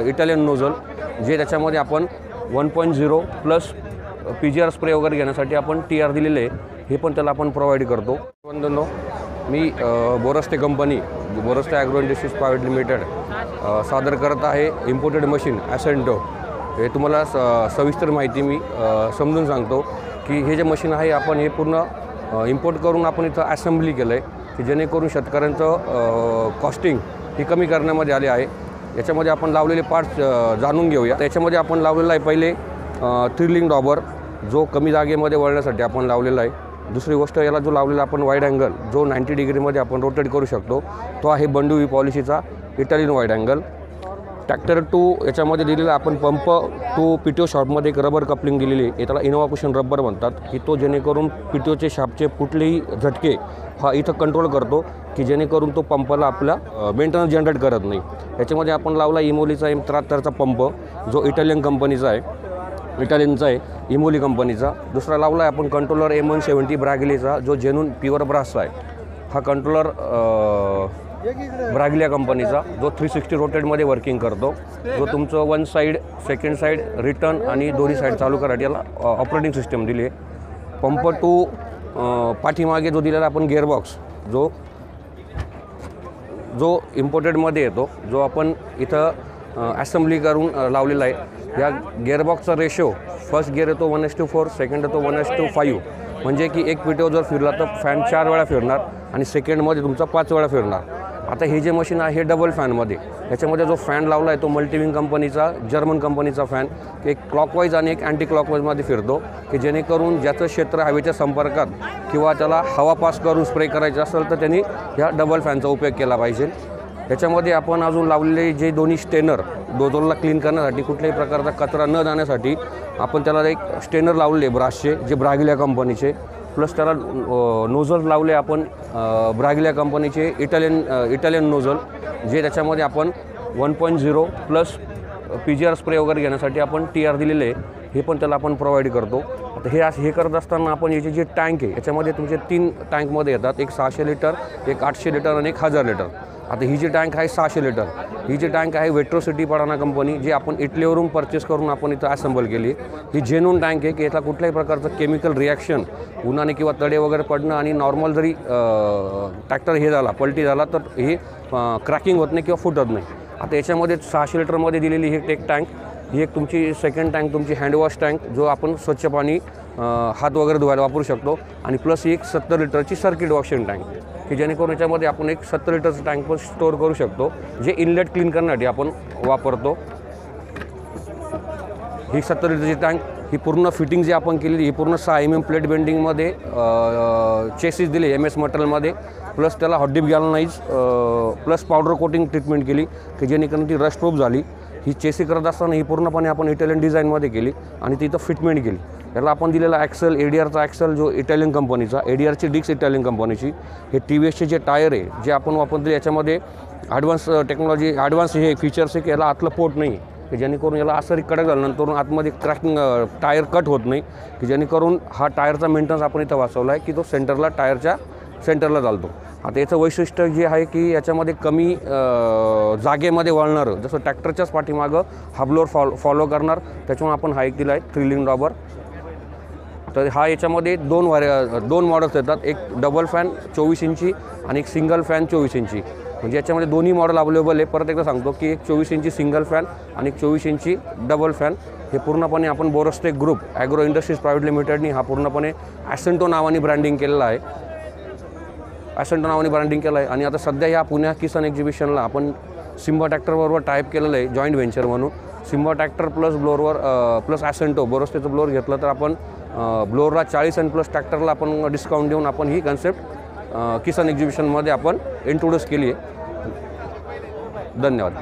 Italian nozzle, जे त्याच्यामध्ये आपण 1.0 प्लस PGR स्प्रे वगैरे घेण्यासाठी आपण TR दिलेले आहे, हे पण त्याला आपण प्रोव्हाइड करतो। बंधूंनो, मी Boraste company, Boraste agro industries private limited सादर करत आहे इम्पोर्टेड मशीन ॲसेंटो। हे तुम्हाला सविस्तर माहिती मी समजून सांगतो की हे जे मशीन आहे आपण हे पूर्ण इम्पोर्ट करून आपण इथं असेंबली केलं आहे की जेणेकरून शेतकऱ्यांचं कॉस्टिंग ही कमी करण्यामध्ये आली आहे। याच्यामध्ये आपण लावलेले पार्ट्स जाणून घेऊया। त्याच्यामध्ये आपण लावलेला आहे पहिले थ्रिलिंग डॉबर, जो कमी जागेमध्ये वळण्यासाठी आपण लावलेला आहे। दुसरी गोष्ट, याला जो लावलेला आपण वाईड अँगल जो 90 डिग्रीमध्ये आपण रोटेट करू शकतो, तो आहे बंडू व्ही पॉलिसीचा Italian wide angle. Tractor two याच्यामध्ये दिलेला आपण पंप टू PTO शॉपमध्ये एक रबर कपलिंग दिलेली आहे, त्याला इनोवा कुशन रबर म्हणतात, की तो जेणेकरून PTOचे शाफ्टचे कुठलेही झटके हा इथं कंट्रोल करतो की जेणेकरून तो पंपाला आपला मेंटेनन्स जनरेट करत नाही। याच्यामध्ये आपण लावला इमोलीचा M73चा पंप, जो इटालियन कंपनीचा आहे, इटालियनचा आहे, इमोली कंपनीचा। दुसरा लावला आहे आपण कंट्रोलर M170 ब्रॅगिलीचा, जो जेन्युइन प्युअर ब्रासचा आहे। हा कंट्रोलर ब्रॅगिलिया कंपनीचा, जो 360 रोटेटमध्ये वर्किंग करतो, जो तुमचं one side, second side, return आणि दोन्ही साईड चालू करायला याला ऑपरेटिंग सिस्टम दिली आहे। पंप टू पाठीमागे जो दिलेला आपण गिअरबॉक्स, जो इम्पोर्टेडमध्ये येतो, जो आपण इथं असेंबली करून लावलेला आहे। या गिअरबॉक्सचा रेशो, फर्स्ट गिअर येतो 1:4, सेकंड येतो 1:5, म्हणजे की एक PTO जर फिरला तर फॅन 4 वेळा फिरणार आणि सेकंडमध्ये तुमचा 5 वेळा फिरणार। आता हे जे मशीन आहे हे डबल फॅनमध्ये, याच्यामध्ये जो फॅन लावला आहे तो मल्टीविंग कंपनीचा, जर्मन कंपनीचा फॅन, एक क्लॉकवाईज आणि एक अँटी क्लॉकवाईजमध्ये फिरतो, की जेणेकरून ज्याचं क्षेत्र हवेच्या संपर्कात किंवा त्याला हवा पास करून स्प्रे करायचं असेल तर त्यांनी ह्या डबल फॅनचा उपयोग केला पाहिजे। याच्यामध्ये आपण अजून लावलेले जे दोन्ही स्टेनर, डोजलला क्लीन करण्यासाठी, कुठल्याही प्रकारचा कचरा न जाण्यासाठी आपण त्याला एक स्टेनर लावलेले ब्रासचे, जे ब्रॅगिलिया कंपनीचे, प्लस त्याला नोझल लावले आपण ब्रॅगिलिया कंपनीचे इटालियन नोझल, जे त्याच्यामध्ये आपण 1.0 प्लस PGR स्प्रे वगैरे घेण्यासाठी आपण TR दिलेले आहे, हे पण त्याला आपण प्रोव्हाइड करतो। आता हे करत असताना आपण याचे जे टँक आहे याच्यामध्ये तुमचे 3 टँकमध्ये येतात, एक 600 लिटर, एक 800 लिटर आणि एक 1000 लिटर। आता ही जी टँक आहे 600 लिटर, ही जी टँक आहे वेट्रोसिटी पडाना कंपनी, जी आपण इटलीवरून परचेस करून आपण इथं असेंबल केली। ही जेन्युइन टँक आहे की याला कुठल्याही प्रकारचं केमिकल रिॲक्शन, उन्हाने किंवा तडे वगैरे पडणं आणि नॉर्मल जरी ट्रॅक्टर हे झाला, पलटी झाला तर हे क्रॅकिंग होत नाही किंवा फुटत नाही। आता याच्यामध्ये 600 लिटरमध्ये दिलेली ही एक टँक, ही एक तुमची सेकंड टँक, तुमची हँडवॉश टँक, जो आपण स्वच्छ पाणी हात वगैरे धुवायला वापरू शकतो, आणि प्लस ही एक 70 लिटरची सर्किट वॉशिंग टँक, की जेणेकरून याच्यामध्ये आपण एक 70 लिटरचं टँक पण स्टोअर करू शकतो, जे इनलेट क्लीन करण्यासाठी आपण वापरतो। ही 70 लिटरची टँक, ही पूर्ण फिटिंग जी आपण केलेली, ही पूर्ण 6 mm प्लेट बेंडिंगमध्ये चेसिस दिले MS मटेरियलमध्ये, प्लस त्याला hot dip galvanize plus powder coating treatment केली, की जेणेकरून ती रस्ट प्रूफ झाली। ही चेसी करत असताना ही पूर्णपणे आपण इटालियन डिझाईनमध्ये केली आणि तिथं फिटमेंट केली। याला आपण दिलेला ॲक्सल, ADRचा ॲक्सल, जो इटालियन कंपनीचा, ADRची डिस्क इटालियन कंपनीची। हे TVSचे जे टायर आहे जे आपण वापरतो, याच्यामध्ये ॲडव्हान्स टेक्नॉलॉजी, ॲडव्हान्स हे फीचर्स आहे की याला आतलं पोर्ट नाही, की जेणेकरून याला असं कडक झाल्यानंतर आतमध्ये क्रॅकिंग, टायर कट होत नाही, की जेणेकरून हा टायरचा मेंटेनन्स आपण इथं वाचवला आहे की तो सेंटरला, टायरच्या सेंटरला चालतो। आता याचं वैशिष्ट्य जे आहे की याच्यामध्ये कमी जागेमध्ये वळणारं, जसं ट्रॅक्टरच्याच पाठीमागं हा ब्लोअर फॉलो करणार, त्याच्यामुळे आपण हा एक दिला आहे थ्रिलिंग डॉबर। तर हा याच्यामध्ये दोन मॉडेल्स येतात, एक डबल फॅन 24 इंची आणि एक सिंगल फॅन 24 इंची, म्हणजे याच्यामध्ये दोन्ही मॉडेल अवेलेबल आहे। परत एकदा सांगतो की एक 24 इंची सिंगल फॅन आणि एक 24 इंची डबल फॅन, हे पूर्णपणे आपण Boraste group agro industries private लिमिटेडनी हा पूर्णपणे ॲसेंटो नावाने ब्रँडिंग केलेला आहे, ॲसेंटो नावाने ब्रँडिंग केलं आहे। आणि आता सध्या ह्या पुण्या किसान एक्झिबिशनला आपण सिम्बा ट्रॅक्टरबरोबर टाईप केलेलं आहे, जॉईंट व्हेंचर म्हणून। सिम्बा ट्रॅक्टर प्लस ब्लोअरवर प्लस ॲसेंटो बोरस्तेचं ब्लोअर घेतलं तर आपण ब्लोअरला 40 आणि प्लस ट्रॅक्टरला आपण डिस्काउंट देऊन आपण ही कन्सेप्ट किसान एक्झिबिशनमध्ये आपण इंट्रोड्यूस केली आहे। धन्यवाद।